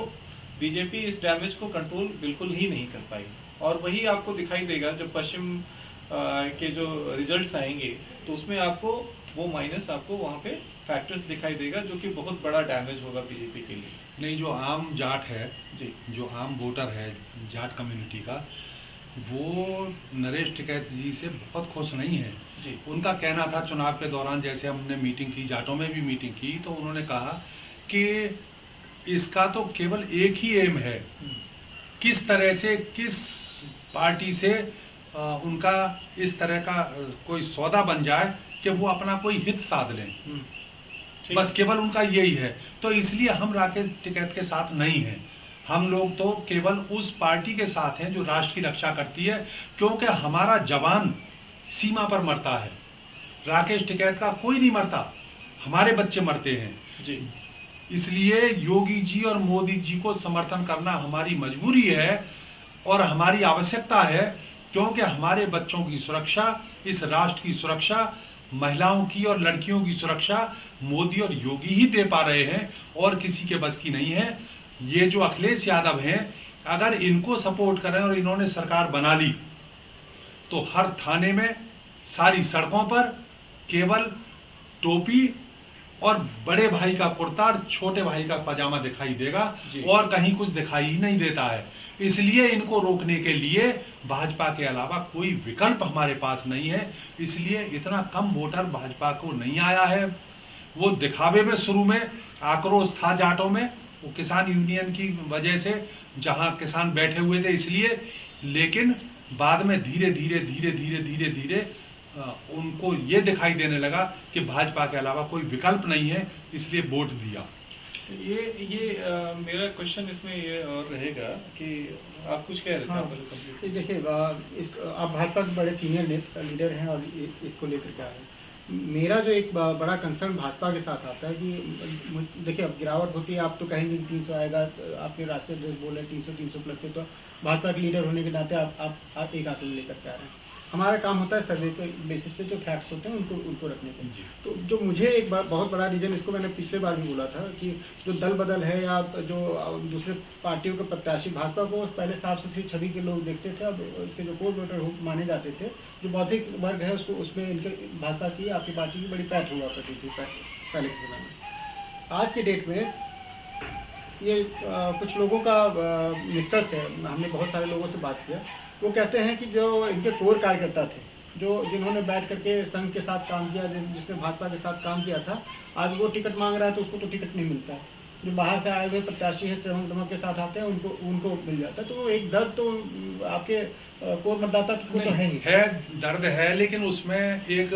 Speaker 2: बीजेपी इस डैमेज को कंट्रोल बिल्कुल ही नहीं कर पाई। और वही आपको दिखाई देगा जब पश्चिम के जो रिजल्ट्स आएंगे, तो उसमें आपको वो माइनस आपको वहाँ पे फैक्टर्स दिखाई देगा, जो कि बहुत बड़ा डैमेज होगा बीजेपी के लिए।
Speaker 4: नहीं, जो आम जाट है
Speaker 2: जी,
Speaker 4: जो आम वोटर है जाट कम्युनिटी का, वो नरेश टिकैत जी से बहुत खुश नहीं है
Speaker 2: जी।
Speaker 4: उनका कहना था चुनाव के दौरान, जैसे हमने मीटिंग की, जाटों में भी मीटिंग की, तो उन्होंने कहा कि इसका तो केवल एक ही एम है, किस तरह से किस पार्टी से उनका इस तरह का कोई सौदा बन जाए कि वो अपना कोई हित साध लें, बस केवल उनका यही है। तो इसलिए हम राकेश टिकैत के साथ नहीं हैं, हम लोग तो केवल उस पार्टी के साथ हैं जो राष्ट्र की रक्षा करती है, क्योंकि हमारा जवान सीमा पर मरता है, राकेश टिकैत का कोई नहीं मरता, हमारे बच्चे मरते हैं
Speaker 2: जी।
Speaker 4: इसलिए योगी जी और मोदी जी को समर्थन करना हमारी मजबूरी है और हमारी आवश्यकता है, क्योंकि हमारे बच्चों की सुरक्षा, इस राष्ट्र की सुरक्षा, महिलाओं की और लड़कियों की सुरक्षा मोदी और योगी ही दे पा रहे हैं और किसी के बस की नहीं है। ये जो अखिलेश यादव हैं, अगर इनको सपोर्ट करें और इन्होंने सरकार बना ली, तो हर थाने में, सारी सड़कों पर केवल टोपी और बड़े भाई का कुर्ता और छोटे भाई का पजामा दिखाई देगा और कहीं कुछ दिखाई ही नहीं देता है। इसलिए इनको रोकने के लिए भाजपा के अलावा कोई विकल्प हमारे पास नहीं है, इसलिए इतना कम वोटर भाजपा को नहीं आया है। वो दिखावे में शुरू में आक्रोश था जाटों में, वो किसान यूनियन की वजह से, जहां किसान बैठे हुए थे इसलिए, लेकिन बाद में धीरे धीरे धीरे धीरे धीरे धीरे उनको ये दिखाई देने लगा कि भाजपा के अलावा कोई विकल्प नहीं है, इसलिए वोट दिया।
Speaker 2: मेरा क्वेश्चन इसमें ये और रहेगा कि आप कुछ कह रहे थे।
Speaker 1: हाँ,
Speaker 2: आप पहले complete
Speaker 1: देखिए आप भाजपा के बड़े सीनियर लीडर हैं और इसको लेकर क्या है, मेरा जो एक बड़ा कंसर्न भाजपा के साथ आता है कि देखिए अब गिरावट होती है, आप तो कहेंगे कि 300 आएगा, आपके राष्ट्रीय अध्यक्ष बोल रहे 300 प्लस से, तो भाजपा के लीडर होने के नाते आप एक आंकड़े लेकर के आ रहे हैं। हमारा काम होता है सर्वे के बेसिस पे जो फैक्ट्स होते हैं उनको रखने के। तो जो मुझे एक बहुत बड़ा रीजन, इसको मैंने पिछले बार भी बोला था कि जो दल बदल है या जो दूसरे पार्टियों के प्रत्याशी, भाजपा को पहले साफ सुथरी छवि के लोग देखते थे, अब इसके जो कोर वोटर माने जाते थे, जो बौद्धिक वर्ग है उसको, उसमें इनके भाजपा की, आपकी पार्टी की बड़ी पैठ हुआ करती थी पहले के समय में। आज के डेट में ये कुछ लोगों का निष्कर्ष है, हमने बहुत सारे लोगों से बात किया, वो कहते हैं कि जो इनके कोर कार्यकर्ता थे, जिन्होंने बैठ करके संघ के साथ काम किया, जिसने भाजपा के साथ काम किया था, आज वो टिकट मांग रहा है तो उसको तो टिकट नहीं मिलता है। जो बाहर से आए हुए प्रत्याशी है, चमक के साथ आते हैं, उनको मिल जाता है। तो एक दर्द तो आपके कोर मतदाता को तो है ही
Speaker 4: है, दर्द है, लेकिन उसमें एक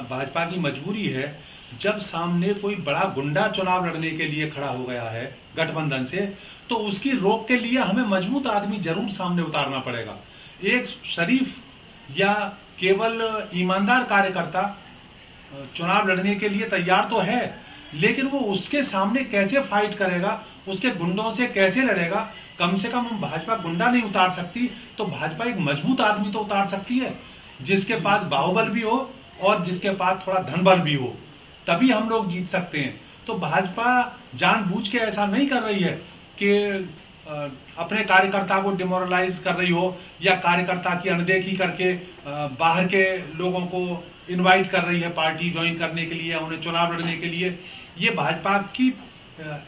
Speaker 4: भाजपा की मजबूरी है, जब सामने कोई बड़ा गुंडा चुनाव लड़ने के लिए खड़ा हो गया है गठबंधन से, तो उसकी रोक के लिए हमें मजबूत आदमी जरूर सामने उतारना पड़ेगा। एक शरीफ या केवल ईमानदार कार्यकर्ता चुनाव लड़ने के लिए तैयार तो है, लेकिन वो उसके सामने कैसे फाइट करेगा, उसके गुंडों से कैसे लड़ेगा। कम से कम हम भाजपा गुंडा नहीं उतार सकती तो भाजपा एक मजबूत आदमी तो उतार सकती है, जिसके पास बाहुबल भी हो और जिसके पास थोड़ा धनबल भी हो, तभी हम लोग जीत सकते हैं। तो भाजपा जानबूझ के ऐसा नहीं कर रही है कि अपने कार्यकर्ता को डिमोरलाइज कर रही हो या कार्यकर्ता की अनदेखी करके बाहर के लोगों को इनवाइट कर रही है पार्टी ज्वाइन करने के लिए, उन्हें चुनाव लड़ने के लिए। ये भाजपा की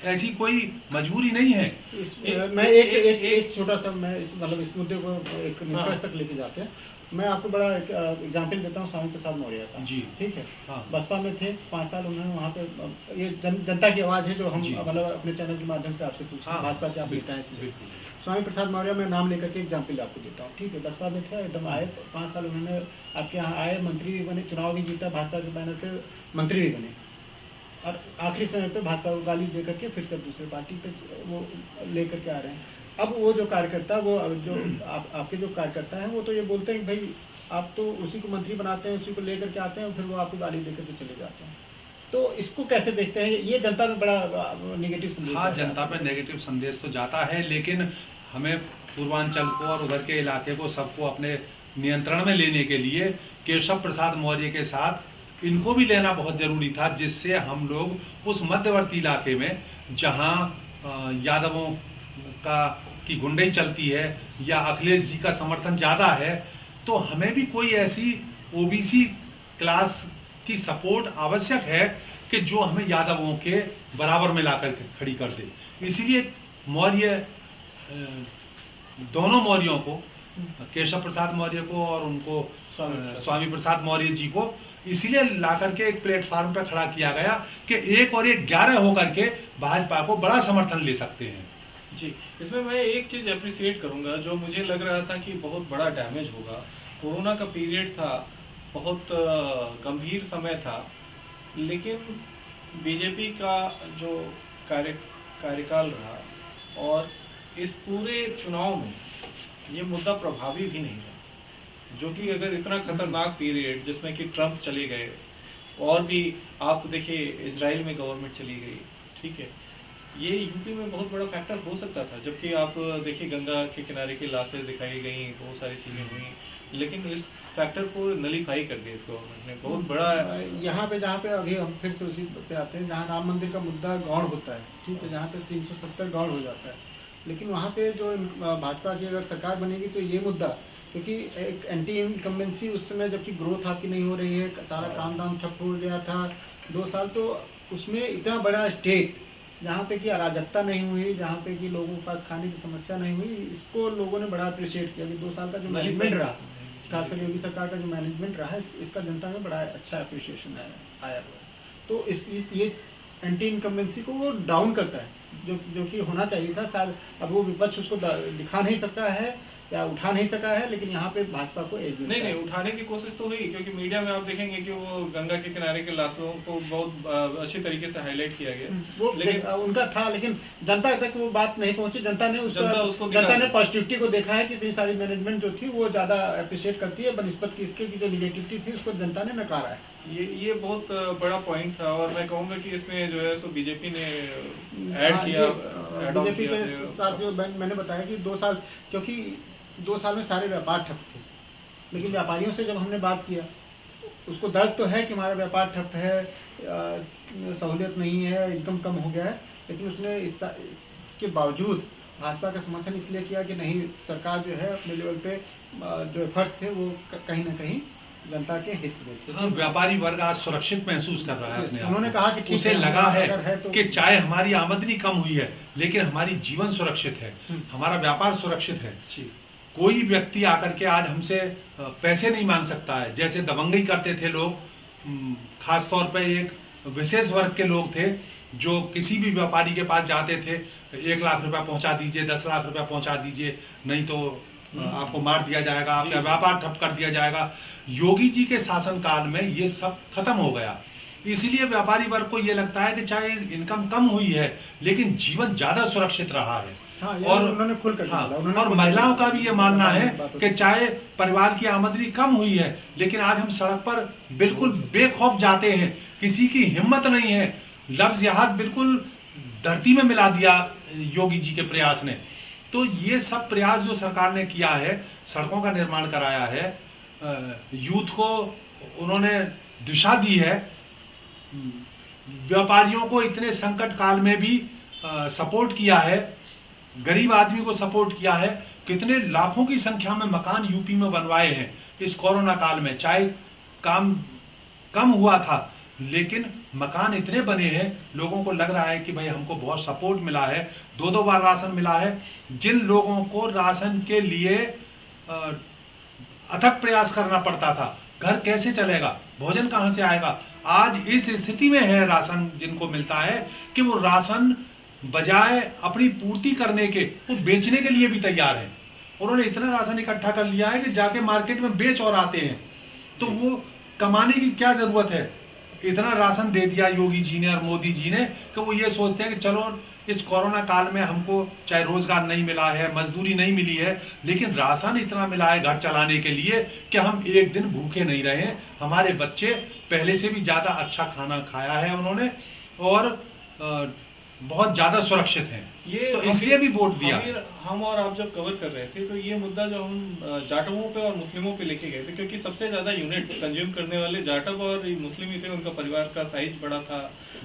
Speaker 4: ऐसी कोई मजबूरी नहीं है।
Speaker 1: मैं एक छोटा सा, मैं मतलब इस मुद्दे को एक निष्कर्ष तक लेके जाते हैं। मैं आपको बड़ा एग्जाम्पल देता हूँ स्वामी प्रसाद मौर्य का।
Speaker 4: जी,
Speaker 1: ठीक है।
Speaker 4: हाँ।
Speaker 1: बसपा में थे 5 साल, उन्होंने वहाँ पे ये जनता की आवाज़ है जो हम मतलब अपने चैनल के माध्यम से आपसे पूछते हैं, भाजपा के आप नेता हैं इसलिए। स्वामी प्रसाद मौर्य मैं नाम लेकर के एग्जाम्पल आपको देता हूँ। ठीक है, बसपा में थे, एकदम आए 5 साल उन्होंने आपके यहाँ आए, मंत्री भी बने, चुनाव भी जीता, भाजपा के बैनर पे मंत्री भी बने, और आखिरी समय पे भाजपा को गाली दे करके फिर से दूसरे पार्टी पे वो लेकर के आ रहे हैं। अब वो जो कार्यकर्ता, वो जो आपके जो कार्यकर्ता हैं, वो तो ये बोलते हैं कि भाई आप तो उसी को मंत्री बनाते हैं, उसी को लेकर के आते हैं, फिर वो आपको गाली देकर के चले जाते हैं। तो इसको कैसे देखते हैं? ये जनता में बड़ा नेगेटिव संदेश।
Speaker 4: हाँ, जनता पे नेगेटिव संदेश तो जाता है, लेकिन हमें पूर्वांचल को और उधर के इलाके को सबको अपने नियंत्रण में लेने के लिए केशव प्रसाद मौर्य के साथ इनको भी लेना बहुत जरूरी था, जिससे हम लोग उस मध्यवर्ती इलाके में जहाँ यादवों की गुंडई चलती है या अखिलेश जी का समर्थन ज़्यादा है, तो हमें भी कोई ऐसी ओबीसी क्लास की सपोर्ट आवश्यक है कि जो हमें यादवों के बराबर में लाकर के खड़ी कर दे। इसीलिए मौर्य, दोनों मौर्यों को, केशव प्रसाद मौर्य को और उनको स्वामी प्रसाद मौर्य जी को, इसीलिए लाकर के एक प्लेटफॉर्म पर खड़ा किया गया कि 1 और 1 11 होकर के भाजपा को बड़ा समर्थन ले सकते हैं।
Speaker 2: जी, इसमें मैं एक चीज़ अप्रिशिएट करूंगा, जो मुझे लग रहा था कि बहुत बड़ा डैमेज होगा। कोरोना का पीरियड था, बहुत गंभीर समय था, लेकिन बीजेपी का जो कार्यकाल रहा और इस पूरे चुनाव में ये मुद्दा प्रभावी भी नहीं रहा, जो कि अगर इतना खतरनाक पीरियड जिसमें कि ट्रंप चले गए और भी आप देखिए इजराइल में गवर्नमेंट चली गई, ठीक है, ये यूपी में बहुत बड़ा फैक्टर हो सकता था। जबकि आप देखिए गंगा के किनारे की लाशें दिखाई गई, बहुत सारी चीज़ें हुई, लेकिन इस फैक्टर को नलीफाई कर दिया इस गवर्नमेंट ने। बहुत बड़ा
Speaker 1: यहाँ पे, जहाँ पे अभी हम फिर से उसी पे आते हैं, जहाँ राम मंदिर का मुद्दा गौड़ होता है, ठीक है, जहाँ पे 370 गौड़ हो जाता है, लेकिन वहाँ पे जो भाजपा की अगर सरकार बनेगी तो ये मुद्दा, क्योंकि एक एंटी इनकम्बेंसी उस समय जबकि ग्रोथ आपकी नहीं हो रही है, सारा काम धाम ठप हो गया था 2 साल, तो उसमें इतना बड़ा स्टेट जहाँ पे कि अराजकता नहीं हुई, जहाँ पे कि लोगों के पास खाने की समस्या नहीं हुई, इसको लोगों ने बड़ा अप्रिशिएट किया कि 2 साल का जो मैनेजमेंट रहा, खासकर योगी सरकार का जो मैनेजमेंट रहा है, इसका जनता में बड़ा अच्छा अप्रिशिएशन आया हुआ है। तो ये एंटी इनकम्बेंसी को वो डाउन करता है, जो कि होना चाहिए था। शायद अब वो विपक्ष उसको दिखा नहीं सकता है या उठा नहीं सका है, लेकिन यहाँ पे भाजपा को एज
Speaker 2: नहीं उठाने की कोशिश तो हुई, क्योंकि मीडिया में आप देखेंगे कि वो गंगा के किनारे के लाशों को बहुत अच्छी तरीके से हाईलाइट किया गया,
Speaker 1: वो लेकिन उनका था, लेकिन जनता तक वो बात नहीं पहुंची। जनता ने पॉजिटिविटी को देखा है कि इतनी सारी मैनेजमेंट जो थी वो ज्यादा अप्रिशिएट करती है बनस्पत की, इसके की जो निगेटिविटी थी उसको जनता ने नकारा है।
Speaker 2: ये बहुत बड़ा पॉइंट था, और मैं कहूँगा कि इसमें जो है सो बीजेपी ने ऐड किया।
Speaker 1: बीजेपी के साथ जो मैंने बताया कि 2 साल, क्योंकि 2 साल में सारे व्यापार ठप थे, लेकिन व्यापारियों से जब हमने बात किया, उसको दर्द तो है कि हमारा व्यापार ठप है, सहूलियत नहीं है, इनकम कम हो गया है, लेकिन उसने इसके बावजूद भाजपा का समर्थन इसलिए किया कि नहीं, सरकार जो है अपने लेवल पे जो एफर्ट्स थे वो कहीं ना कहीं जनता के हित में थे।
Speaker 4: हाँ, व्यापारी वर्ग आज सुरक्षित महसूस कर रहा है अपने आप।
Speaker 1: उन्होंने कहा कि
Speaker 4: उसे लगा है कि चाहे हमारी आमदनी कम हुई है, लेकिन हमारी जीवन सुरक्षित है, हमारा व्यापार सुरक्षित है। कोई व्यक्ति आकर के आज हमसे पैसे नहीं मांग सकता है, जैसे दबंगई करते थे लोग, खास तौर पे एक विशेष वर्ग के लोग थे जो किसी भी व्यापारी के पास जाते थे, 1 लाख रुपया पहुंचा दीजिए, 10 लाख रुपया पहुंचा दीजिए, नहीं तो आपको मार दिया जाएगा, आपका व्यापार ठप कर दिया जाएगा। योगी जी के शासनकाल में ये सब खत्म हो गया, इसलिए व्यापारी वर्ग को ये लगता है कि चाहे इनकम कम हुई है, लेकिन जीवन ज्यादा सुरक्षित रहा है।
Speaker 1: हाँ,
Speaker 4: और
Speaker 1: उन्होंने खुलकर
Speaker 4: और महिलाओं का भी ये मानना है कि चाहे परिवार की आमदनी कम हुई है, लेकिन आज हम सड़क पर बिल्कुल बेखौफ जाते हैं, किसी की हिम्मत नहीं है लफ्ज यहाँ बिल्कुल धरती में मिला दिया योगी जी के प्रयास ने। तो ये सब प्रयास जो सरकार ने किया है, सड़कों का निर्माण कराया है, यूथ को उन्होंने दिशा दी है, व्यापारियों को इतने संकट काल में भी सपोर्ट किया है, गरीब आदमी को सपोर्ट किया है, कितने लाखों की संख्या में मकान यूपी में बनवाए हैं इस कोरोना काल में। चाहे काम कम हुआ था लेकिन मकान इतने बने हैं, लोगों को लग रहा है कि भाई हमको बहुत सपोर्ट मिला है, 2-2 बार राशन मिला है। जिन लोगों को राशन के लिए अथक प्रयास करना पड़ता था, घर कैसे चलेगा, भोजन कहां से आएगा, आज इस स्थिति में है राशन जिनको मिलता है कि वो राशन बजाय अपनी पूर्ति करने के वो बेचने के लिए भी तैयार है। उन्होंने इतना राशन इकट्ठा कर लिया है कि जाके मार्केट में बेच और आते हैं। तो वो कमाने की क्या जरूरत है, इतना राशन दे दिया योगी जी ने और मोदी जी ने कि वो ये सोचते हैं कि चलो इस कोरोना काल में हमको चाहे रोजगार नहीं मिला है, मजदूरी नहीं मिली है, लेकिन राशन इतना मिला है घर चलाने के लिए कि हम एक दिन भूखे नहीं रहे। हमारे बच्चे पहले से भी ज्यादा अच्छा खाना खाया है उन्होंने और बहुत ज्यादा सुरक्षित हैं।
Speaker 2: ये
Speaker 4: तो इसलिए भी वोट दिया।
Speaker 2: हम और आप जब कवर कर रहे थे तो ये मुद्दा जो हम जाटवों पे और मुस्लिमों पे लेके गए थे, क्योंकि सबसे ज्यादा यूनिट कंज्यूम करने वाले जाटव और मुस्लिम ही थे, उनका परिवार का साइज बड़ा था।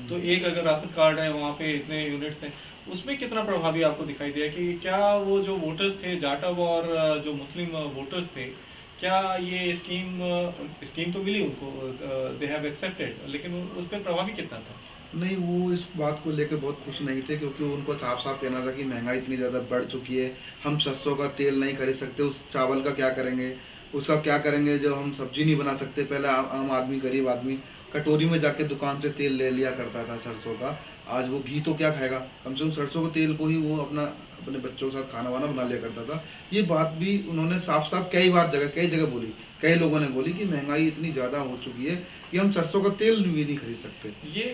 Speaker 2: तो एक अगर राशन कार्ड है वहाँ पे इतने यूनिट्स थे, उसमें कितना प्रभावी आपको दिखाई दिया कि क्या वो जो वोटर्स थे जाटव और जो मुस्लिम वोटर्स थे, क्या ये स्कीम तो मिली उनको, दे हैव एक्सेप्टेड, लेकिन उस पर प्रभावी कितना था?
Speaker 3: नहीं, वो इस बात को लेकर बहुत खुश नहीं थे, क्योंकि उनको साफ साफ कहना था कि महंगाई इतनी ज़्यादा बढ़ चुकी है, हम सरसों का तेल नहीं खरीद सकते, उस चावल का क्या करेंगे, उसका क्या करेंगे, जब हम सब्जी नहीं बना सकते। पहले आम आदमी, गरीब आदमी कटोरी में जाके दुकान से तेल ले लिया करता था सरसों का, आज वो घी तो क्या खाएगा, कम से कम सरसों के तेल को ही वो अपने बच्चों के साथ खाना वाना बना लिया करता था। ये बात भी उन्होंने साफ साफ कई जगह बोली, कई लोगों ने बोली कि महंगाई इतनी ज़्यादा हो चुकी है कि हम सरसों का तेल भी नहीं खरीद सकते।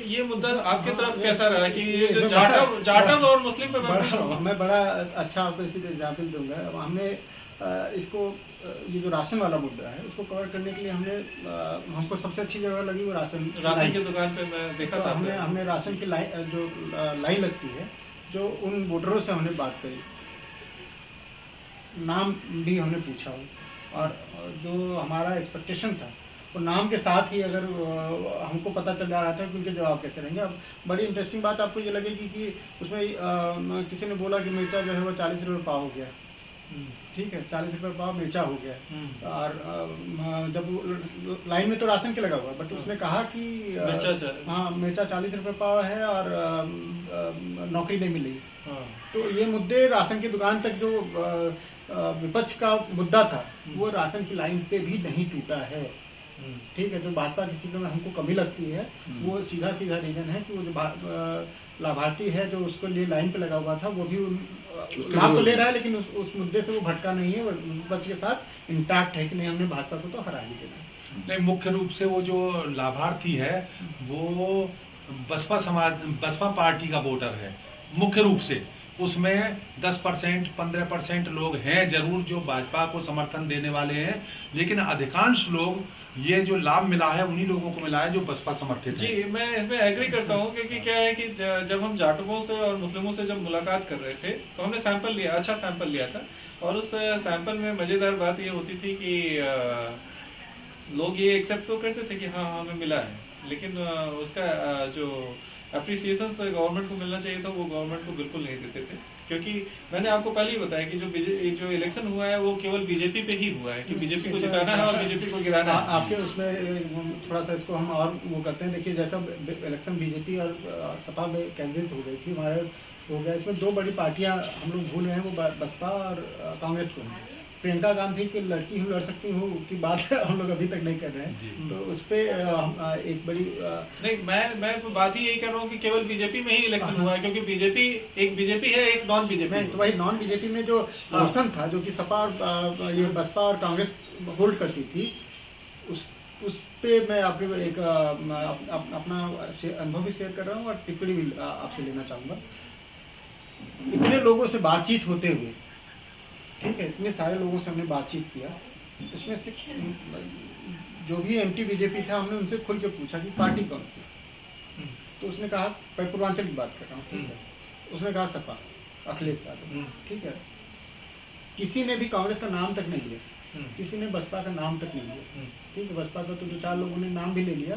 Speaker 2: ये मुद्दा आपकी तरफ कैसा रहा कि ये जो जाटव और मुस्लिम पे
Speaker 1: मैं बड़ा अच्छा आपको इसी एग्जाम्पल दूंगा। हमने इसको ये जो राशन वाला मुद्दा है उसको कवर करने के लिए हमको सबसे अच्छी जगह लगी वो राशन
Speaker 2: की दुकान पे मैं देखा था।
Speaker 1: हमने राशन की लाइन लगती है, जो उन वोटरों से हमने बात करी, नाम भी हमने पूछा और जो हमारा एक्सपेक्टेशन था वो नाम के साथ ही अगर हमको पता चल जा रहा था कि उनके जवाब कैसे रहेंगे। अब बड़ी इंटरेस्टिंग बात आपको ये लगेगी कि उसमें किसी ने बोला कि मिर्चा जो है वो 40 रुपये पाव हो गया, ठीक है, 40 रुपये पाव मिर्चा हो गया। और जब लाइन में तो राशन के लगा हुआ, बट उसने कहा कि हाँ मिर्चा 40 रुपये पाव है और नौकरी नहीं मिली। तो ये मुद्दे राशन की दुकान तक जो विपक्ष का मुद्दा था वो राशन की लाइन पे भी नहीं टूटा है, ठीक है। जो भाजपा की सीटों में हमको कमी लगती है वो सीधा रीजन है कि वो जो लाभार्थी है जो उसको लिए लाइन पे लगा हुआ था वो भी लाभ तो ले रहा है, लेकिन उस मुद्दे से वो भटका नहीं है, विपक्ष के साथ इंटैक्ट है कि नहीं हमने भाजपा को तो हरा ही देना।
Speaker 4: नहीं, मुख्य रूप से वो जो लाभार्थी है वो बसपा पार्टी का वोटर है मुख्य रूप से। उसमें 10% 15% लोग हैं जरूर जो भाजपा को समर्थन देने वाले हैं, लेकिन अधिकांश लोग ये जो लाभ मिला है उन्हीं लोगों को मिला है जो बसपा समर्थित है।
Speaker 2: जी, मैं इसमें एग्री करता हूँ, क्योंकि क्या है कि जब हम जाटवों से और मुस्लिमों से जब मुलाकात कर रहे थे तो हमने सैंपल लिया, अच्छा सैंपल लिया था, और उस सैंपल में मज़ेदार बात ये होती थी कि लोग ये एक्सेप्ट तो करते थे कि हाँ हमें मिला है, लेकिन उसका जो अप्रिसिएशन गवर्नमेंट को मिलना चाहिए था वो गवर्नमेंट को बिल्कुल नहीं देते थे। क्योंकि मैंने आपको पहले ही बताया कि जो इलेक्शन हुआ है वो केवल बीजेपी पे ही हुआ है कि बीजेपी को जिताना है और बीजेपी को गिराना है।
Speaker 1: आपके उसमें थोड़ा सा इसको हम और वो करते हैं। देखिए, जैसा इलेक्शन बीजेपी और सपा में केंद्रित हो गई थी, हमारे हो गया, इसमें दो बड़ी पार्टियां हम लोग भूल रहे हैं, वो बसपा और कांग्रेस को। प्रियंका गांधी की लड़की हूँ लड़ सकती हूँ की बात हम लोग अभी तक नहीं कर रहे हैं, तो उस पर एक बड़ी
Speaker 2: नहीं, मैं तो बात ही यही कर रहा हूँ कि केवल बीजेपी में ही इलेक्शन हुआ है, क्योंकि बीजेपी है, एक नॉन बीजेपी।
Speaker 1: तो वही नॉन बीजेपी में जो पोर्शन था जो कि सपा और ये बसपा और कांग्रेस होल्ड करती थी, उस पे मैं आपके एक अपना अनुभव भी शेयर कर रहा हूँ और टिप्पणी भी आपसे लेना चाहूँगा। इतने लोगों से बातचीत होते हुए, ठीक है, इतने सारे लोगों से हमने बातचीत किया, उसमें से जो भी एंटी बीजेपी था हमने उनसे खुल के पूछा कि पार्टी कौन सी, तो उसने कहा, मैं पूर्वांचल की बात कर रहा हूँ, ठीक है, उसने कहा सपा, अखिलेश यादव, ठीक है, किसी ने भी कांग्रेस का नाम तक नहीं लिया, किसी ने बसपा का नाम तक नहीं लिया, ठीक है, बसपा का तो 2-4 लोगों ने नाम भी ले लिया,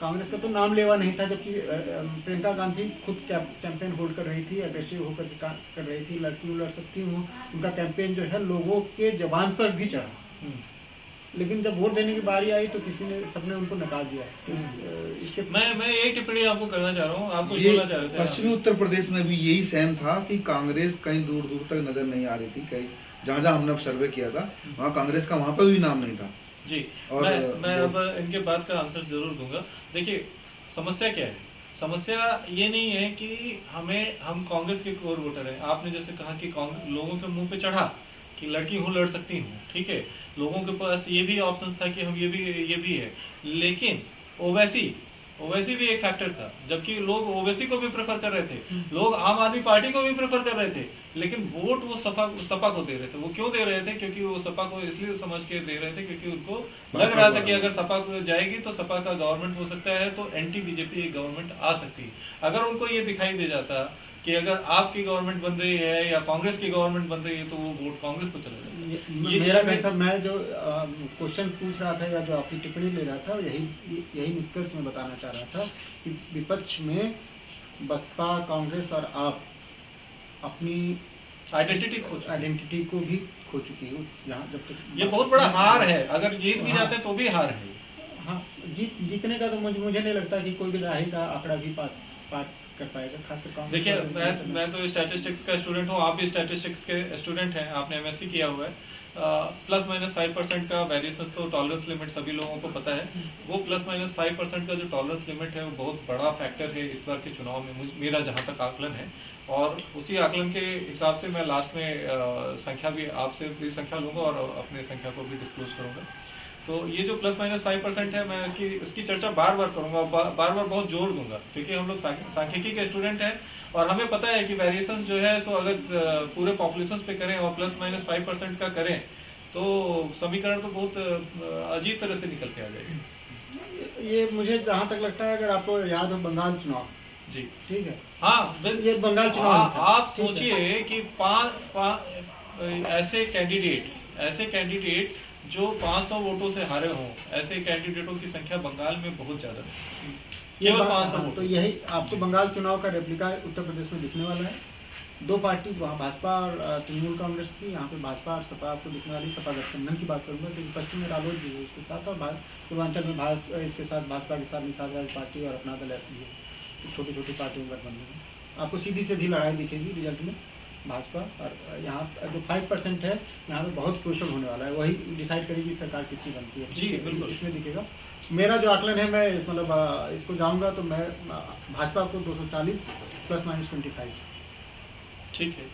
Speaker 1: कांग्रेस का तो नाम लेवा नहीं था, जबकि प्रियंका गांधी खुद कैंपेन होल्ड कर रही थी, अग्रेसिव होकर कर रही थी, लड़की लड़ सकती हूँ, उनका कैंपेन जो है लोगों के जबान पर भी चढ़ा, लेकिन जब वोट देने की बारी आई तो सबने उनको नकार दिया। इसके
Speaker 2: मैं एक टिप्पणी आपको करना चाह रहा हूँ, आपको
Speaker 3: ये
Speaker 2: बोलना चाह रहे थे
Speaker 3: पश्चिमी उत्तर प्रदेश में भी यही सेम था कि कांग्रेस कहीं दूर दूर तक नजर नहीं आ रही थी, कहीं जहाँ जहाँ हमने सर्वे किया था वहाँ कांग्रेस का वहाँ पर भी नाम नहीं था
Speaker 2: जी।
Speaker 3: और
Speaker 2: मैं अब इनके बात का आंसर जरूर दूंगा। देखिए समस्या क्या है, समस्या ये नहीं है कि हम कांग्रेस के कोर वोटर हैं। आपने जैसे कहा कि लोगों के मुंह पे चढ़ा कि लड़की हूँ लड़ सकती हूँ, ठीक है, लोगों के पास ये भी ऑप्शन था कि हम ये भी है, लेकिन ओवैसी भी एक फैक्टर था, जबकि लोग ओवैसी को भी प्रेफर कर रहे थे, लोग आम आदमी पार्टी को भी प्रेफर कर रहे थे, लेकिन वोट वो सपा को दे रहे थे। वो क्यों दे रहे थे? क्योंकि वो सपा को इसलिए समझ के दे रहे थे क्योंकि उनको लग रहा था कि अगर सपा को जाएगी तो सपा का गवर्नमेंट हो सकता है, तो एंटी बीजेपी गवर्नमेंट आ सकती है। अगर उनको ये दिखाई दे जाता कि अगर आपकी गवर्नमेंट बन रही है या कांग्रेस की गवर्नमेंट बन रही है तो वो वोट कांग्रेस को चला जाता।
Speaker 1: मेरा कैसा, मैं जो क्वेश्चन पूछ रहा था या जो आपकी टिप्पणी ले रहा था, यही निष्कर्ष मैं बताना चाह रहा था कि विपक्ष में बसपा, कांग्रेस और आप अपनी आइडेंटिटी को भी खो चुकी हो। जहाँ जब तक
Speaker 2: ये बहुत बड़ा हार है, अगर जीत भी जाते तो भी हार है।
Speaker 1: हाँ, जीतने का तो मुझे नहीं लगता कि कोई भी राही का आंकड़ा भी पास कर पाएगा, खासकर।
Speaker 2: देखिए मैं तो स्टैटिस्टिक्स का स्टूडेंट हूँ, आप भी स्टैटिस्टिक्स के स्टूडेंट हैं, आपने एमएससी किया हुआ है। +-5% का वेरिएशन तो टॉलरेंस लिमिट सभी लोगों को पता है। वो +-5% का जो टॉलरेंस लिमिट है वो बहुत बड़ा फैक्टर है इस बार के चुनाव में, मेरा जहाँ तक आकलन है। और उसी आकलन के हिसाब से मैं लास्ट में संख्या भी आपसे भी संख्या लूँगा और अपने संख्या को भी डिस्क्लोज करूँगा। तो ये जो +-5% है, मैं इसकी चर्चा बार बार करूंगा, बार बहुत जोर दूंगा, क्योंकि हम लोग सांख्यिकी के स्टूडेंट हैं और हमें पता है कि वेरिएशन जो है सो अगर पूरे पॉपुलेशन पे करें और +-5% का करें तो समीकरण तो बहुत अजीब तरह से निकल के आ जाएगी।
Speaker 1: ये मुझे जहाँ तक लगता है, अगर आपको याद हो बंगाल चुनाव,
Speaker 2: जी
Speaker 1: ठीक है,
Speaker 2: हाँ,
Speaker 1: ये बंगाल चुनाव
Speaker 2: आप सोचिए कि ऐसे कैंडिडेट जो 500 वोटों से हारे हों, ऐसे कैंडिडेटों की संख्या बंगाल में बहुत ज्यादा है, केवल 500 वोट।
Speaker 1: तो यही आपको बंगाल चुनाव का रेप्लिका उत्तर प्रदेश में दिखने वाला है। दो पार्टी, वहाँ भाजपा और तृणमूल कांग्रेस की, यहाँ पे भाजपा और सपा आपको दिखने वाली। सपा गठबंधन की बात करूँगा क्योंकि पश्चिम में रालोद भी है इसके साथ, और पूर्वांचल में इसके साथ भाजपा के साथ निषाद पार्टी और अपना दल ऐसी है, छोटी छोटी पार्टियों का गठबंधन है। आपको सीधी सीधी लड़ाई दिखेगी रिजल्ट में भाजपा और यहाँ जो 5% है, यहाँ पे बहुत क्रूशल होने वाला है, वही डिसाइड करेगी सरकार किसकी बनती है।
Speaker 2: जी बिल्कुल,
Speaker 1: इसमें दिखेगा। मेरा जो आकलन है, मैं मतलब इसको जाऊँगा तो मैं भाजपा को 240 +-25,
Speaker 2: ठीक है,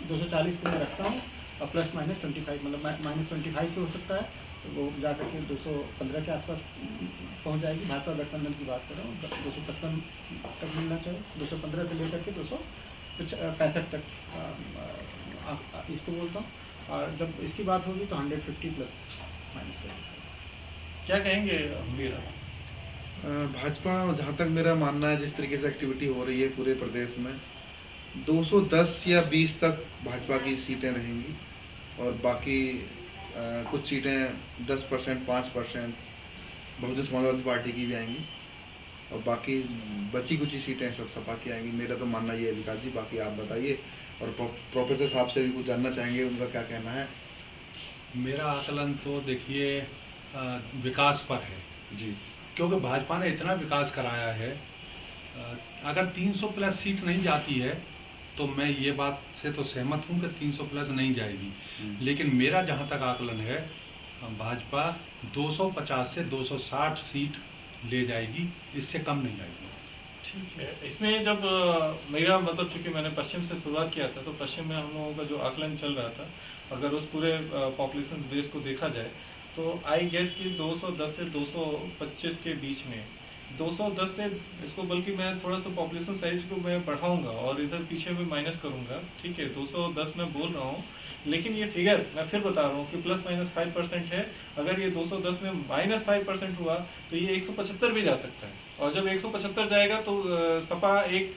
Speaker 1: 240 को मैं रखता हूँ और +-25, मतलब -25 पे हो सकता है, तो वो जा करके 215 के आसपास पहुँच जाएगी। भाजपा गठबंधन की बात कर रहा हूँ, 255 तक मिलना चाहिए, 215 से लेकर के 265 तक इसको बोलता हूँ। और जब इसकी बात होगी तो 150 +-25।
Speaker 2: क्या कहेंगे मीरा?
Speaker 3: भाजपा, जहाँ तक मेरा मानना है, जिस तरीके से एक्टिविटी हो रही है पूरे प्रदेश में, 210 या 20 तक भाजपा की सीटें रहेंगी और बाकी कुछ सीटें 10%, 5% बहुजन समाजवादी पार्टी की भी आएंगी और बाकी बची कुछ सीटें सब सपा की आएंगी। मेरा तो मानना ये है। विकास जी, बाकी आप बताइए, और प्रोफेसर साहब से भी कुछ जानना चाहेंगे, उनका क्या कहना है।
Speaker 4: मेरा आकलन तो देखिए विकास पर है
Speaker 3: जी,
Speaker 4: क्योंकि भाजपा ने इतना विकास कराया है। अगर 300+ सीट नहीं जाती है तो मैं ये बात से तो सहमत हूँ कि 300+ नहीं जाएगी, लेकिन मेरा जहाँ तक आकलन है, भाजपा 250 से 260 सीट ले जाएगी, इससे कम नहीं जाएगी।
Speaker 2: ठीक है, इसमें जब मेरा मतलब, चूंकि मैंने पश्चिम से शुरुआत किया था, तो पश्चिम में हम लोगों का जो आकलन चल रहा था, अगर उस पूरे पॉपुलेशन बेस को देखा जाए तो आई गेस कि 210 से 225 के बीच में, 210 से इसको, बल्कि मैं थोड़ा सा पॉपुलेशन साइज को मैं बढ़ाऊंगा और इधर पीछे में माइनस करूंगा, ठीक है, 210 मैं बोल रहा हूँ लेकिन ये फिगर मैं फिर बता रहा हूँ कि ±5% है। अगर ये 210 में -5% हुआ तो ये 175 भी जा सकता है, और जब 175 जाएगा तो सपा एक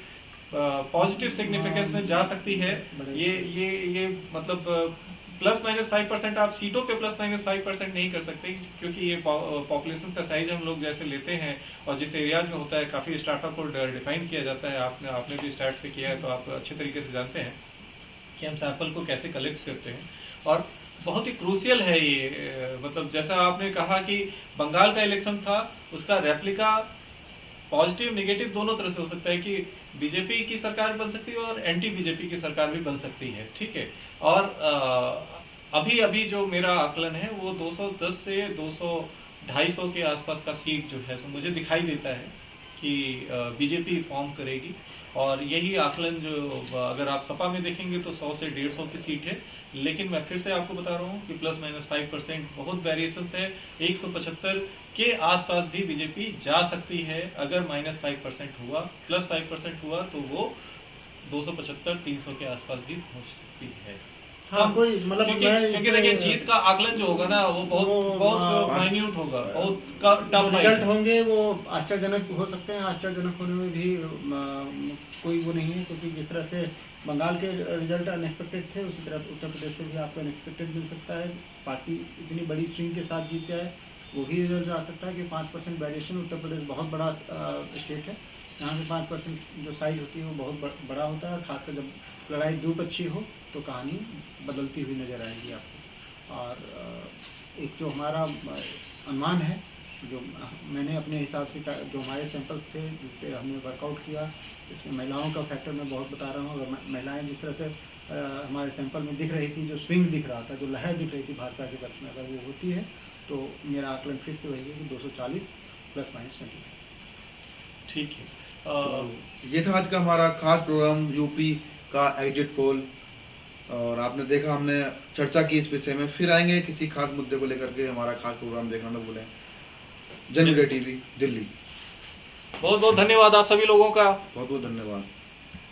Speaker 2: पॉजिटिव सिग्निफिकेंस में जा सकती है। ये मतलब ±5% आप सीटों पे ±5% नहीं कर सकते, क्योंकि ये पॉपुलेशन का साइज हम लोग जैसे लेते हैं और जिस एरियाज में होता है, काफ़ी स्टार्टा को डिफाइन किया जाता है। आपने भी स्टार्ट से किया है तो आप अच्छे तरीके से जानते हैं कि हम सैंपल को कैसे कलेक्ट करते हैं। और बहुत ही क्रूशियल है ये, मतलब जैसा आपने कहा कि बंगाल का इलेक्शन था, उसका रेप्लिका पॉजिटिव नेगेटिव दोनों तरह से हो सकता है कि बीजेपी की सरकार बन सकती है और एंटी बीजेपी की सरकार भी बन सकती है, ठीक है। और अभी जो मेरा आकलन है वो 210 से 200-250 के आसपास का सीट जो है, सो मुझे दिखाई देता है कि बीजेपी फॉर्म करेगी। और यही आकलन जो अगर आप सपा में देखेंगे तो 100 से 150 की सीट है। लेकिन मैं फिर से आपको बता रहा हूँ कि ±5% बहुत वेरिएशन है। 175 के आसपास भी बीजेपी जा सकती है। अगर -5% हुआ, +5% हुआ तो वो 275-300 के आसपास भी पहुंच सकती है।
Speaker 1: हाँ, कोई मतलब
Speaker 2: क्योंकि देखिए जीत का आकलन जो होगा ना वो बहुत माइन्यूट होगा, बहुत टफ
Speaker 1: रिजल्ट होंगे वो आश्चर्यजनक हो सकते हैं। आश्चर्यजनक होने में भी कोई वो नहीं है, क्योंकि जिस तरह से बंगाल के रिजल्ट अनएक्सपेक्टेड थे, उसी तरह उत्तर प्रदेश से भी आपको अनएक्सपेक्टेड मिल सकता है। पार्टी इतनी बड़ी स्विंग के साथ जीत जाए, वो भी रिजल्ट आ सकता है कि 5% वेरिएशन। उत्तर प्रदेश बहुत बड़ा स्टेट है, यहाँ पे 5% जो साइज होती है वो बहुत बड़ा होता है। खासकर जब लड़ाई द्विपक्षीय हो तो कहानी बदलती हुई नजर आएगी आपको। और एक जो हमारा अनुमान है, जो मैंने अपने हिसाब से जो हमारे सैंपल्स थे जिस पर हमने वर्कआउट किया, इसमें महिलाओं का फैक्टर मैं बहुत बता रहा हूँ। अगर महिलाएं जिस तरह से हमारे सैंपल में दिख रही थी, जो स्विंग दिख रहा था, जो लहर दिख रही थी भाजपा के पक्ष में, अगर वो होती है तो मेरा आकलन फिर से वही है कि 240 ±20।
Speaker 2: ठीक है।
Speaker 3: तो ये था आज का हमारा खास प्रोग्राम यूपी का एग्जिट पोल, और आपने देखा हमने चर्चा की इस विषय में। फिर आएंगे किसी खास मुद्दे को लेकर के। हमारा खास प्रोग्राम देखना न भूलें। जन मीडिया टीवी दिल्ली।
Speaker 2: बहुत बहुत धन्यवाद आप सभी लोगों का।
Speaker 3: बहुत बहुत धन्यवाद।